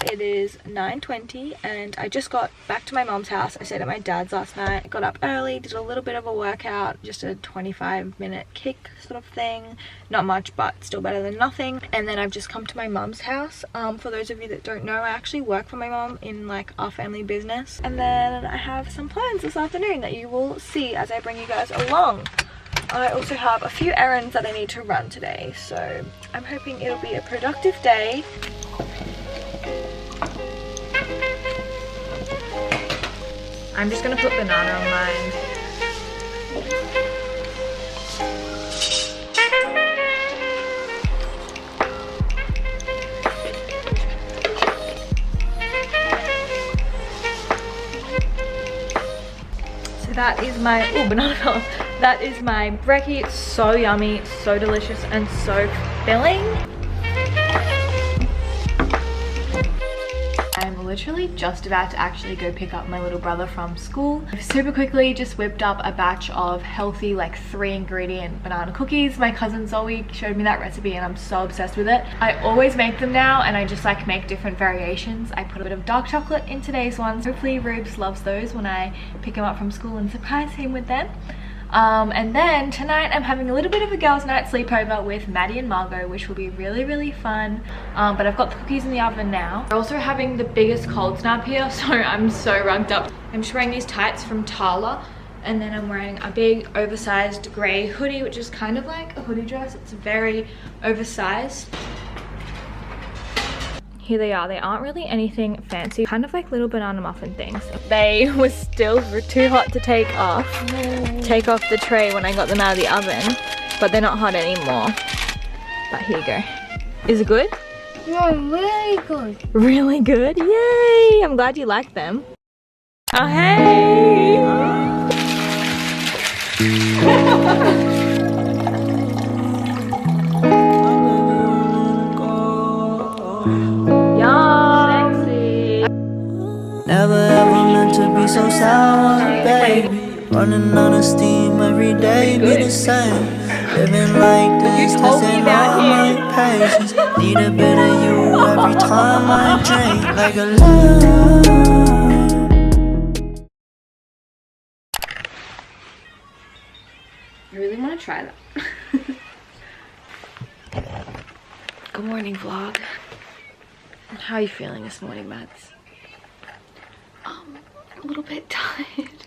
It is 9:20 and I just got back to my mom's house. I stayed at my dad's last night. Got up early, did a little bit of a workout, just a 25-minute kick sort of thing. Not much, but still better than nothing. And then I've just come to my mom's house. For those of you that don't know, I actually work for my mom in like our family business. And then I have some plans this afternoon that you will see as I bring you guys along. I also have a few errands that I need to run today, so I'm hoping it'll be a productive day. I'm just gonna put banana on mine. So that is my, oh, banana peel. That is my brekkie. It's so yummy, so delicious, and so filling. I'm literally just about to actually go pick up my little brother from school. I've super quickly just whipped up a batch of healthy, like 3-ingredient banana cookies. My cousin Zoe showed me that recipe and I'm so obsessed with it. I always make them now and I just like make different variations. I put a bit of dark chocolate in today's ones. Hopefully Rubes loves those when I pick him up from school and surprise him with them. And then tonight I'm having a little bit of a girls' night sleepover with Maddie and Margot, which will be really, really fun. But I've got the cookies in the oven now. We're also having the biggest cold snap here, so I'm so rugged up. I'm just wearing these tights from Tala, and then I'm wearing a big oversized grey hoodie, which is kind of like a hoodie dress. It's very oversized. Here they are. They aren't really anything fancy, kind of like little banana muffin things. They were still too hot to take off the tray when I got them out of the oven, but they're not hot anymore. But here you go. Is it good? Yeah, really good. Really good? Yay! I'm glad you like them. Oh, hey! Never ever meant to be so sour, baby. Running out of steam every day, be the same. Living like this, testing all my patience. Need a bit of you every time I drink, like a lime. I really want to try that. Good morning, vlog. How are you feeling this morning, Mads? A little bit tired.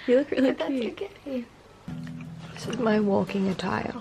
You look really cute. That's okay. This is my walking attire.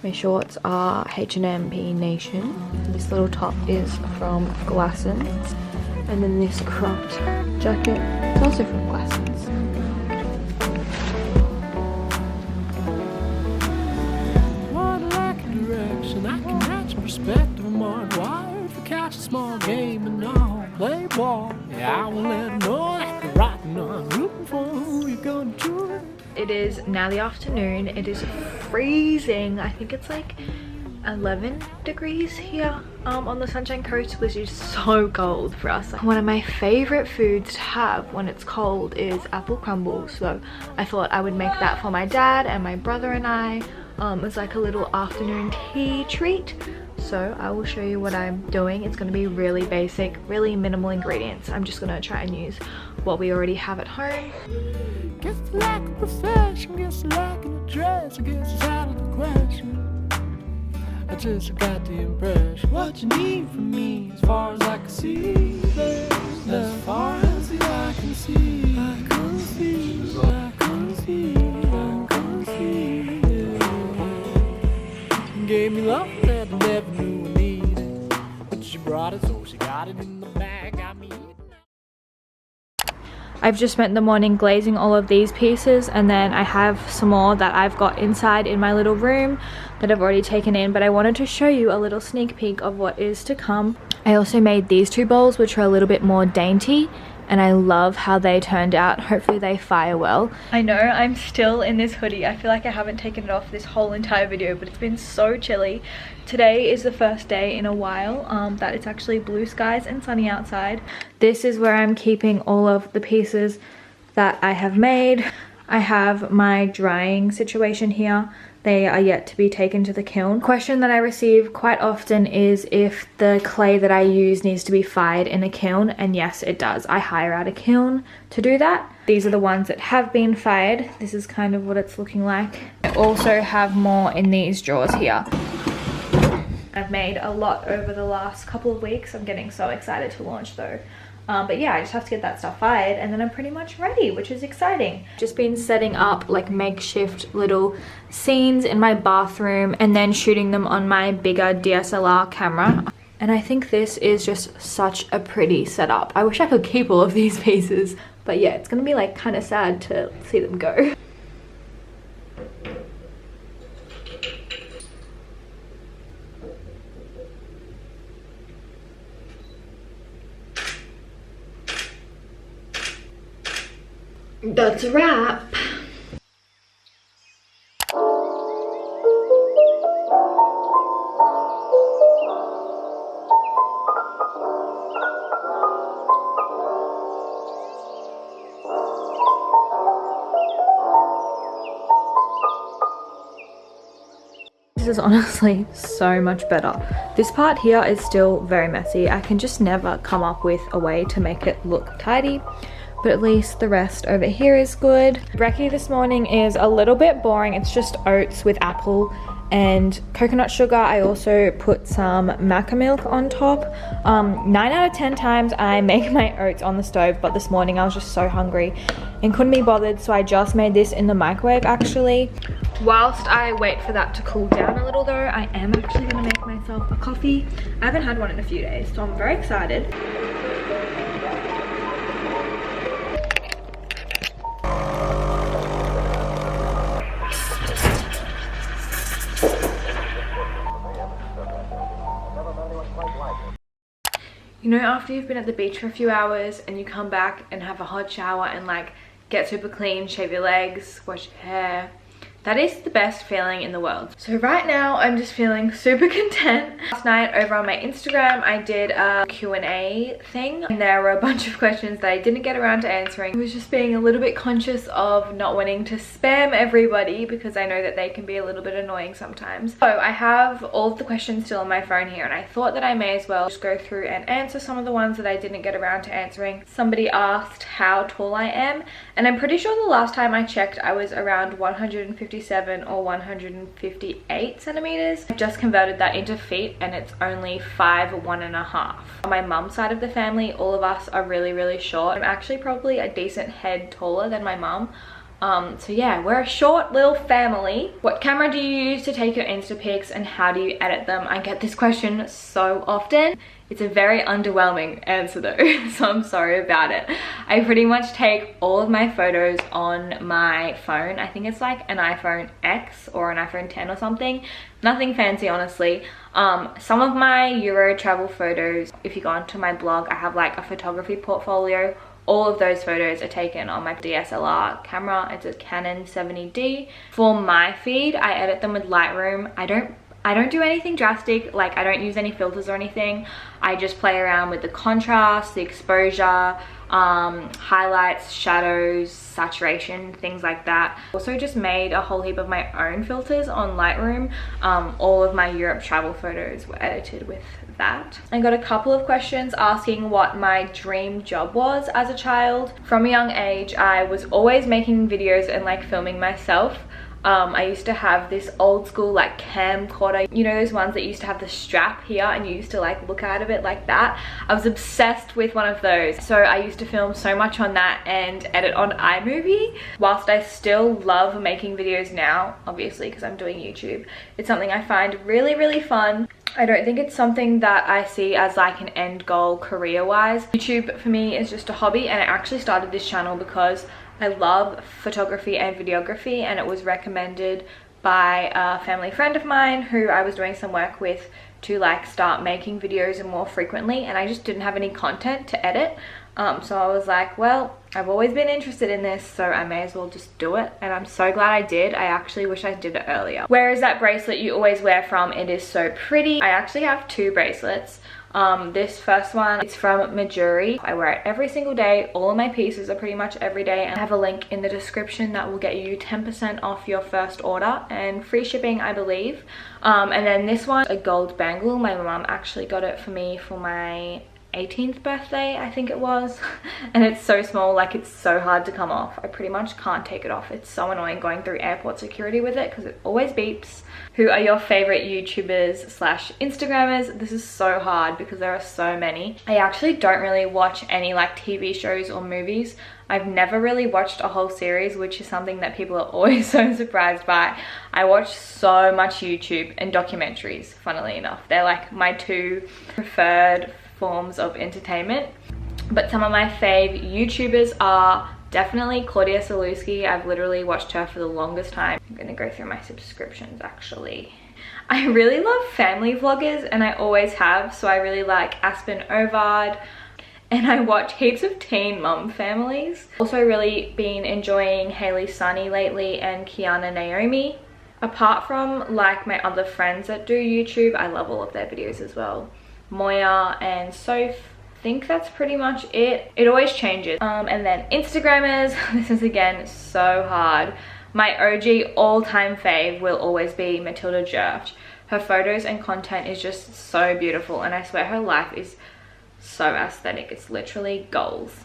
My shorts are H&M P Nation. This little top is from Glassons. And then this cropped jacket is also from Glassons. One lack of direction, I can match perspective. I'm hardwired for catch a small game and all. Play ball, yeah, I will let them know that they're right now. I'm rooting for who you're gonna choose. It is now the afternoon. It is freezing. I think it's like 11 degrees here on the Sunshine Coast, which is so cold for us. One of my favorite foods to have when it's cold is apple crumbles. So I thought I would make that for my dad and my brother and I. It's like a little afternoon tea treat. So I will show you what I'm doing. It's going to be really basic, really minimal ingredients. I'm just going to try and use what we already have at home. Guess the lack of profession, guess the lack of dress, I guess it's out of the question. I just got the impression what you need from me, as far as I can see, as far as the eye can see, I can see, I can see, I can see. You gave me love that I never knew I needed, but she brought it, so she got it in the bag. Got me. I've just spent the morning glazing all of these pieces, and then I have some more that I've got inside in my little room that I've already taken in, but I wanted to show you a little sneak peek of what is to come. I also made these two bowls, which are a little bit more dainty, and I love how they turned out. Hopefully they fire well. I know I'm still in this hoodie. I feel like I haven't taken it off this whole entire video, but it's been so chilly. Today is the first day in a while that it's actually blue skies and sunny outside. This is where I'm keeping all of the pieces that I have made. I have my drying situation here. They are yet to be taken to the kiln. Question that I receive quite often is if the clay that I use needs to be fired in a kiln, and yes, it does. I hire out a kiln to do that. These are the ones that have been fired. This is kind of what it's looking like. I also have more in these drawers here. I've made a lot over the last couple of weeks. I'm getting so excited to launch though. But yeah, I just have to get that stuff fired and then I'm pretty much ready, which is exciting. Just been setting up like makeshift little scenes in my bathroom and then shooting them on my bigger DSLR camera. And I think this is just such a pretty setup. I wish I could keep all of these pieces, but yeah, it's gonna be like kind of sad to see them go. That's a wrap. This is honestly so much better. This part here is still very messy. I can just never come up with a way to make it look tidy. But at least the rest over here is good. Brekkie this morning is a little bit boring. It's just oats with apple and coconut sugar. I also put some maca milk on top. 9 out of 10 times I make my oats on the stove, but this morning I was just so hungry and couldn't be bothered, so I just made this in the microwave actually. Whilst I wait for that to cool down a little though, I am actually gonna make myself a coffee. I haven't had one in a few days, so I'm very excited. You know, after you've been at the beach for a few hours and you come back and have a hot shower and like get super clean, shave your legs, wash your hair, that is the best feeling in the world. So right now I'm just feeling super content. Last night over on my Instagram I did a Q&A thing and there were a bunch of questions that I didn't get around to answering. I was just being a little bit conscious of not wanting to spam everybody because I know that they can be a little bit annoying sometimes. So I have all of the questions still on my phone here and I thought that I may as well just go through and answer some of the ones that I didn't get around to answering. Somebody asked how tall I am and I'm pretty sure the last time I checked I was around 157 or 158 centimeters. I've just converted that into feet and it's only 5'1.5". On my mum's side of the family, all of us are really short. I'm actually probably a decent head taller than my mum. So yeah, we're a short little family. What camera do you use to take your Insta pics and how do you edit them? I get this question so often. It's a very underwhelming answer though, so I'm sorry about it. I pretty much take all of my photos on my phone. I think it's like an iPhone X or an iPhone 10 or something. Nothing fancy, honestly. Some of my Euro travel photos, if you go onto my blog, I have like a photography portfolio. All of those photos are taken on my DSLR camera. It's a Canon G7xii. For my feed, I edit them with Lightroom. I don't do anything drastic, like I don't use any filters or anything. I just play around with the contrast, the exposure, highlights, shadows, saturation, things like that. Also just made a whole heap of my own filters on Lightroom. All of my Europe travel photos were edited with that. I got a couple of questions asking what my dream job was as a child. From a young age, I was always making videos and like filming myself. I used to have this old school like camcorder, you know, those ones that used to have the strap here and you used to like look out of it like that. I was obsessed with one of those, so I used to film so much on that and edit on iMovie. Whilst I still love making videos now, obviously because I'm doing YouTube, it's something I find really fun. I don't think it's something that I see as like an end goal career wise. YouTube for me is just a hobby, and I actually started this channel because I love photography and videography, and it was recommended by a family friend of mine who I was doing some work with to like start making videos more frequently, and I just didn't have any content to edit. So I was like, well, I've always been interested in this, so I may as well just do it. And I'm so glad I did. I actually wish I did it earlier. Where is that bracelet you always wear from? It is so pretty. I actually have 2 bracelets. This first one, it's from Mejuri. I wear it every single day. All of my pieces are pretty much every day. And I have a link in the description that will get you 10% off your first order and free shipping, I believe. And then this one, a gold bangle. My mum actually got it for me for my 18th birthday, I think it was. And it's so small, like it's so hard to come off. I pretty much can't take it off. It's so annoying going through airport security with it because it always beeps. Who are your favorite YouTubers slash Instagrammers? This is so hard because there are so many. I actually don't really watch any like TV shows or movies. I've never really watched a whole series, which is something that people are always so surprised by. I watch so much YouTube and documentaries, funnily enough. They're like my 2 preferred forms of entertainment. But some of my fave YouTubers are definitely Claudia Salewski. I've literally watched her for the longest time. I'm gonna go through my subscriptions actually. I really love family vloggers and I always have. So I really like Aspen Ovard and I watch heaps of teen mum families. Also really been enjoying Hailey Sunny lately and Kiana Naomi. Apart from like my other friends that do YouTube, I love all of their videos as well. Moya and Soph. I think that's pretty much it. It always changes. And then Instagrammers, this is again so hard. My OG all-time fave will always be Matilda Jerf. Her photos and content is just so beautiful and I swear her life is so aesthetic. It's literally goals.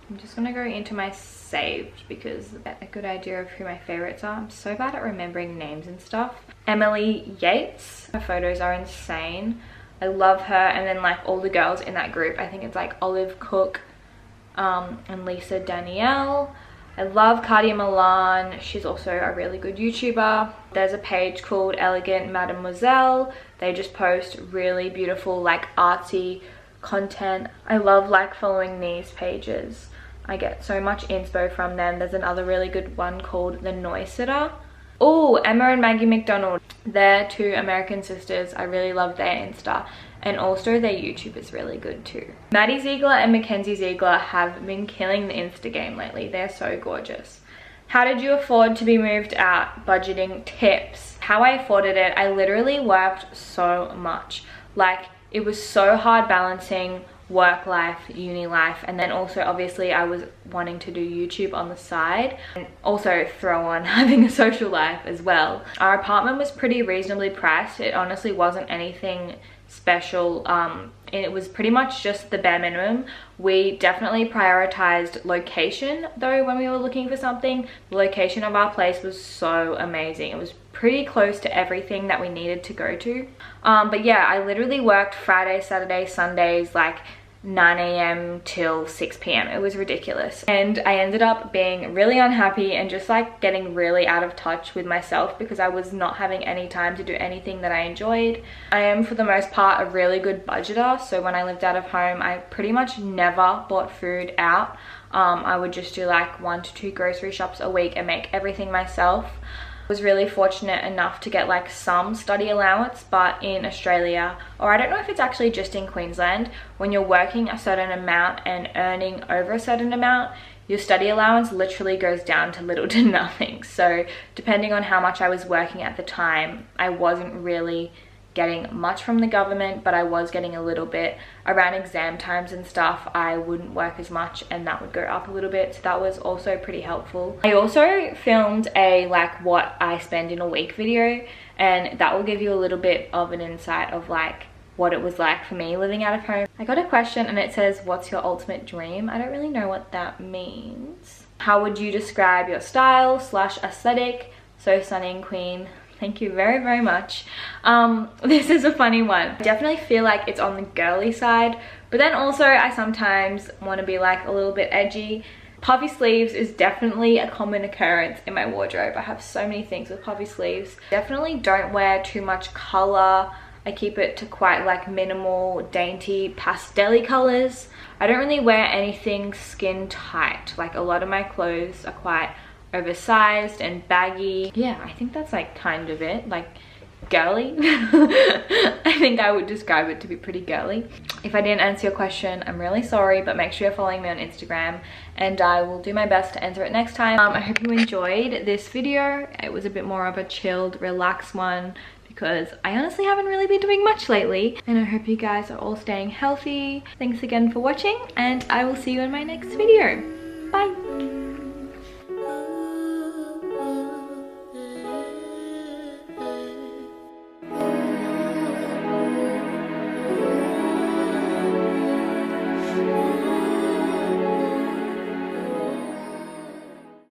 I'm just gonna go into my saved because I get a good idea of who my favorites are. I'm so bad at remembering names and stuff. Emily Yates, her photos are insane. I love her. And then like all the girls in that group, I think it's like Olive Cook and Lisa Danielle. I love Cardia Milan. She's also a really good YouTuber. There's a page called Elegant Mademoiselle. They just post really beautiful like artsy content. I love like following these pages. I get so much inspo from them. There's another really good one called The Noise Sitter. Oh, Emma and Maggie McDonald. They're 2 American sisters. I really love their Insta. And also their YouTube is really good too. Maddie Ziegler and Mackenzie Ziegler have been killing the Insta game lately. They're so gorgeous. How did you afford to be moved out? Budgeting tips. How I afforded it, I literally worked so much. Like it was so hard balancing work life, uni life, and then also obviously I was wanting to do YouTube on the side and also throw on having a social life as well. Our apartment was pretty reasonably priced. It honestly wasn't anything special. It was pretty much just the bare minimum. We definitely prioritized location though when we were looking for something. The location of our place was so amazing. It was pretty close to everything that we needed to go to. But yeah, I literally worked Friday, Saturday, Sundays like 9 a.m. till 6 p.m. It was ridiculous. And I ended up being really unhappy and just like getting really out of touch with myself because I was not having any time to do anything that I enjoyed. I am for the most part a really good budgeter. So when I lived out of home, I pretty much never bought food out. I would just do like 1 to 2 grocery shops a week and make everything myself. Was really fortunate enough to get like some study allowance, but in Australia, or I don't know if it's actually just in Queensland, when you're working a certain amount and earning over a certain amount, your study allowance literally goes down to little to nothing. So depending on how much I was working at the time, I wasn't really getting much from the government, but I was getting a little bit. Around exam times and stuff, I wouldn't work as much and that would go up a little bit, so that was also pretty helpful. I also filmed a like what I spend in a week video, and that will give you a little bit of an insight of like what it was like for me living out of home. I got a question and it says, what's your ultimate dream? I don't really know what that means. How would you describe your style slash aesthetic? So stunning, queen. Thank you very, very much. This is a funny one. I definitely feel like it's on the girly side, but then also I sometimes want to be like a little bit edgy. Puffy sleeves is definitely a common occurrence in my wardrobe. I have so many things with puffy sleeves. Definitely don't wear too much color. I keep it to quite like minimal, dainty, pastel-y colors. I don't really wear anything skin tight. Like a lot of my clothes are quite oversized and baggy. Yeah, I think that's like kind of it, like girly. I think I would describe it to be pretty girly. If I didn't answer your question, I'm really sorry, but make sure you're following me on Instagram and I will do my best to answer it next time. I hope you enjoyed this video. It was a bit more of a chilled, relaxed one because I honestly haven't really been doing much lately, and I hope you guys are all staying healthy. Thanks again for watching, and I will see you in my next video. Bye. Oh,